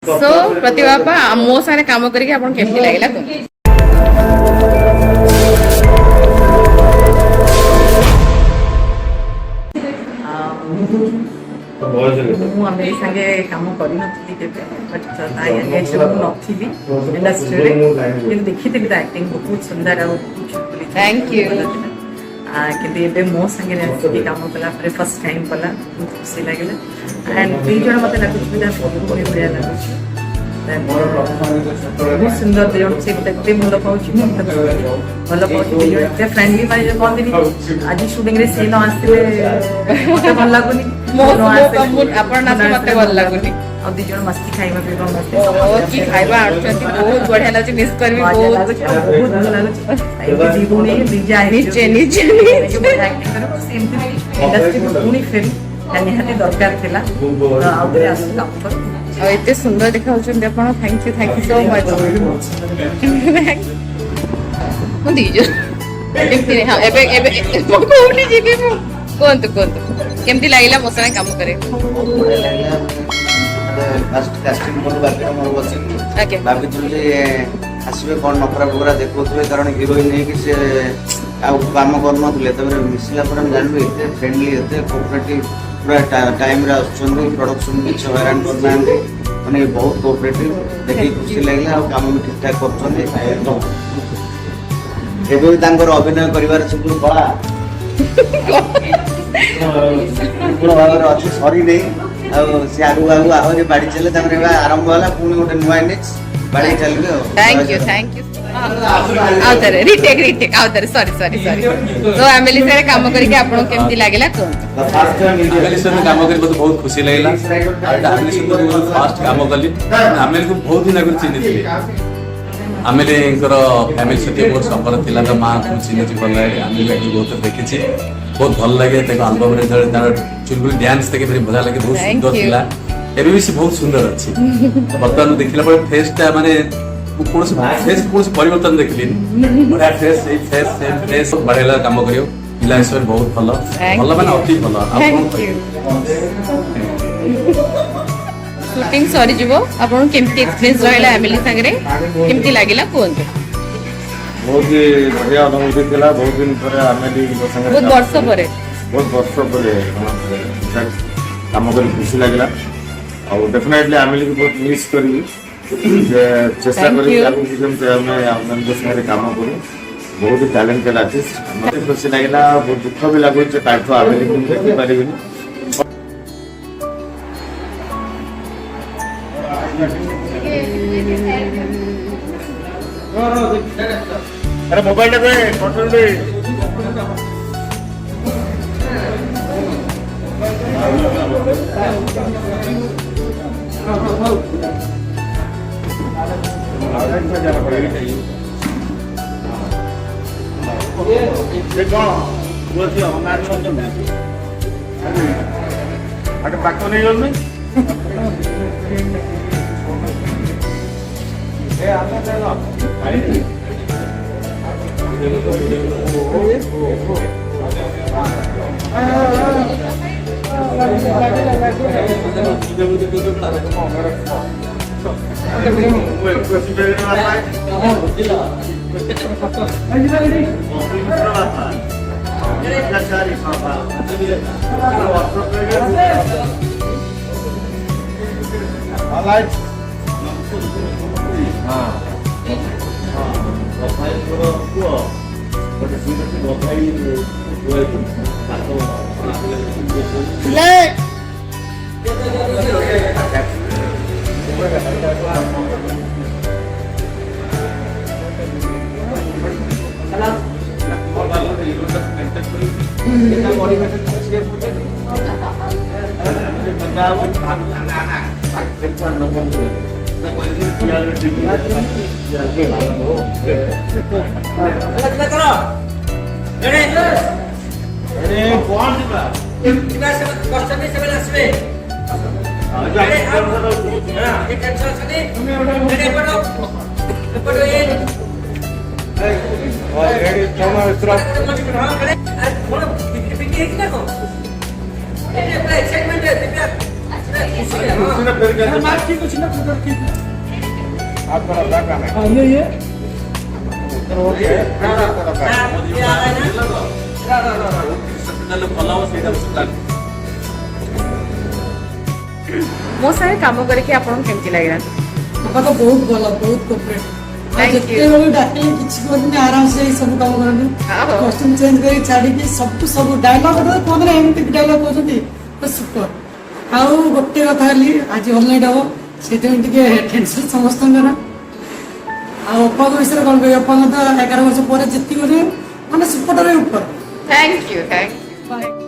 सो प्रतिभा बापा मो सारे काम करके आपन केमती लागला ମୁଁ ଆମେ ସାଙ୍ଗେ କାମ କରିନଥିଲି କେବେ ବଟ୍ ତା ଏଜରେ ମୁଁ ନଥିଲି ଇଣ୍ଡଷ୍ଟ୍ରିରେ କିନ୍ତୁ ଦେଖିଥିଲି ତା ଆକ୍ଟିଂ ବହୁତ ସୁନ୍ଦର ଆଉ थैंक यू କିନ୍ତୁ ଏବେ ମୋ ସାଙ୍ଗରେ ଆସିକି କାମ କଲା ପରେ ଫର୍ଷ୍ଟ ଟାଇମ୍ କଲା ବହୁତ ଖୁସି ଲାଗିଲା ଆଣ୍ଡ ଦୁଇ ଜଣ ମୋତେ ଲାଗୁଛି ପୁରା ଭଉଣୀ ଭଳିଆ ଲାଗୁଛି ବହୁତ ସୁନ୍ଦର ଦୁଇ ଜଣ ସେ ମୋତେ ଏତେ ଭଲ ପାଉଛି ଭଲ ପାଉଛି ଦୁଇ ଜଣ ଏତେ ଫ୍ରେଣ୍ଡଲି ମାନେ କହନ୍ତିନି ଆଜି ସୁଟିଂରେ ସେ ନ ଆସିଲେ ମୋତେ ଭଲ ଲାଗୁନି ଆପଣ ନାଚ ମତେ ଭଲ ଲାଗୁନି ଆଉ ଦୁଇ ଜଣ ମସ୍ତି ଖାଇବା ପିଇବା ମସ୍ତି କି ଖାଇବା ଆଣୁଛନ୍ତି ବହୁତ ବଢିଆ ଲାଗୁଛି ମିସ୍ କରିବି ବହୁତ ବହୁତ ଭଲ ଲାଗୁଛି ଏବେ ଦି ଭଉଣୀ ନିଜେ ନିଜେ ନିଜେ ସେମିତି ଇଣ୍ଡଷ୍ଟ୍ରି ପୁଣି ଫେରି ନିହାତି ଦରକାର ଥିଲା ଆଉ ଥରେ ଆସୁ କାମ କରୁ ଆଉ ଏତେ ସୁନ୍ଦର ଦେଖାଉଛନ୍ତି ଆପଣ ଥ୍ୟାଙ୍କ ୟୁ ସୋ ମଚ୍ ମୁଁ ଦିଜ କେମିତି ହଁ ଏବେ ଏବେ କୋଉଠି ଯିବି ମୁଁ କୁହନ୍ତୁ କୁହନ୍ତୁ କେମିତି ଲାଗିଲା ମୋ ସାଙ୍ଗେ କାମ କରେ ଫାଷ୍ଟ କାଷ୍ଟିଂ କଲୁ ବାକିର ମୋର ବସିକି ଭାବିଥିଲୁ ଯେ ଆସିବେ କ'ଣ ନଖରା ଫକରା ଦେଖାଉଥିବେ କାରଣ ହିରୋଇନ୍ ହେଇକି ସେ ଆଉ କାମ କରୁନଥିଲେ ତାପରେ ମିଶିଲା ପରେ ଆମେ ଜାଣିଲୁ ଏତେ ଫ୍ରେଣ୍ଡଲି ଏତେ କୋଅପରେଟିଭ୍ ପୁରା ଟାଇମ୍ରେ ଆସୁଛନ୍ତି ପ୍ରଡକ୍ସନ୍ କିଛି ହଇରାଣ କରୁନାହାନ୍ତି ମାନେ ବହୁତ କୋଅପରେଟିଭ୍ ଦେଖିକି ଖୁସି ଲାଗିଲା ଆଉ କାମ ବି ଠିକ୍ଠାକ୍ କରୁଛନ୍ତି ଏବେ ବି ତାଙ୍କର ଅଭିନୟ କରିବାର ସେଗୁলো କଳା ପୂर्ण ଭାବରେ ଅଛି ସରିନେଇ ଆଉ ସେ ଆଗକୁ ଆଗକୁ ଆହୁରି ବାଢି ଚାଲେ ତାପରେ ଏବେ ଆରମ୍ଭ ହେଲା ପୁଣି ଗୋଟେ ନୂଆ ଇନିଂସ ବାଢି ଚାଲିବେ ଆଉ थैंक यू आउतरे रिटेक आउतरे सॉरी तो एमएलए सारे काम करके आपन केमती लागला कोन एमएलए से काम कर बहुत खुशी लागला एमएलए से फास्ट काम कली एमएलए को बहुत दिन आगे चिन्ह थी एमएलए करो फैमिली सहित बहुत संपर्क थिला तो मां को चिन्ह जी भल लागे एमएलए को बहुत देखिछि बहुत भल लागे ते एल्बम रे जळे तार चुलबुल डांस देखे very मजा लागे बहुत सुंदर थिला एबे भी से बहुत सुंदर अछि वर्तमान देखिला पर फेस ता माने कोनसे फेस कोनसे परिवर्तन देखलिन बड़ा फेस सेम फेस बढ़ेला काम करियो इलाइसर बहुत भल भल माने अति भल शूटिंग सॉरी जीवो आपन केमती एक्सपीरियंस रहला एमएलए संगरे केमती लागिला कोन बहुत ही बढ़िया अनुभूति थिला बहुत दिन पर एमएलए संगे बहुत वर्ष परे काम कर खुशी लागला और डेफिनेटली एमएलए को बहुत मिस करबी चेष्टा करी संगे काम करूँ बहुत ही टैलेंटेड आर्टिस्ट मत खुशी लगे बहुत दुख भी लगुच एमएलए को देखी पारि अरे मोबाइल कंट्रोल पाक नहीं गल ମୋ ସାଙ୍ଗେ କାମ କରିକି ଆପଣଙ୍କୁ କେମିତି ଲାଗିଲା? ବାପା ତ ବହୁତ ଭଲ, ବହୁତ କୋପରେଟ। Thank you. ଯେତେବେଳେ ଡାକିଲେ କିଛି କରନ୍ତି ଆରାମସେ ଏଇ ସବୁ କାମ କରନ୍ତି। ଓହୋ। କଷ୍ଟ୍ୟୁମ ଚେଞ୍ଜ କରି ଛାଡିକି ସବୁ ଡାଇଲଗ କୁହନ୍ତି ଏମିତି ଡାଇଲଗ କହୁଛନ୍ତି ସୁପର। ଆଉ ଗୋଟେ କଥା ହେଲି ଆଜି ଅଲ୍ ନାଇଟ୍ ହବ, ସେଥିପାଇଁ ଟିକେ ଟେନସନ ସମସ୍ତଙ୍କର। ଆଉ ଅପାଙ୍କ ବିଷୟରେ କଣ କହିବି, ଅପାଙ୍କ ତ 11 ବର୍ଷ ପରେ ଯେତିକି ମାନେ ସୁପରଟାରେ ଉପର। Thank you. ବାଏ।